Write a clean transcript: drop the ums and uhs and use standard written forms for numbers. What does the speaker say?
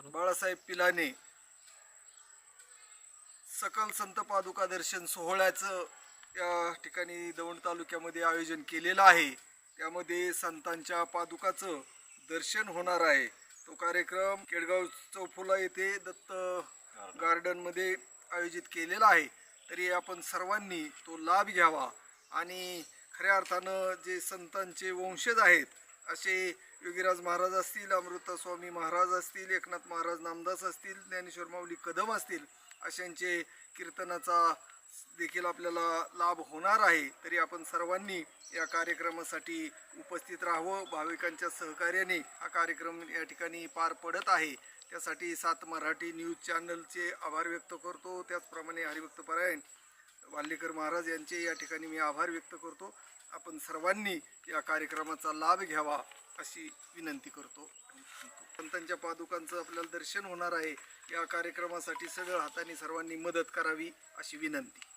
बाळासाहेब पिलाने सकल संत पादुका दर्शन सोहळ्याचं या ठिकाणी दौंड तालुक्यामध्ये आयोजन केलेलं आहे। त्यामध्ये संतांच्या पादुकाचं दर्शन होणार आहे। तो कार्यक्रम केडगाव चौफुला येथे दत्त गार्डनमध्ये आयोजित केलेला आहे। तरी आपण सर्वांनी तो लाभ घ्यावा आणि खऱ्या अर्थानं जे संतांचे वंशज आहेत असे योगीराज महाराज असतील, अमृता स्वामी महाराज असतील, एकनाथ महाराज नामदास असतील, ज्ञानेश्वर माऊली कदम असतील, अशांचे कीर्तनाचा देखील आपल्याला लाभ होणार आहे। तरी आपण सर्वांनी या कार्यक्रमासाठी उपस्थित राहावं। भाविकांच्या सहकार्याने हा कार्यक्रम या ठिकाणी पार पडत आहे। त्यासाठी 7 मराठी न्यूज चॅनलचे आभार व्यक्त करतो। त्याचप्रमाणे हरिभक्त परायण वाल्हेकर महाराज यांचे या ठिकाणी मी आभार व्यक्त करतो। आपण सर्वांनी या कार्यक्रमाचा लाभ घ्यावा अशी विनंती करतो। संतांच्या पादुकांचं आपल्याला दर्शन होणार आहे। या कार्यक्रमासाठी सगळं हाताने सर्वांनी मदत करावी अशी विनंती।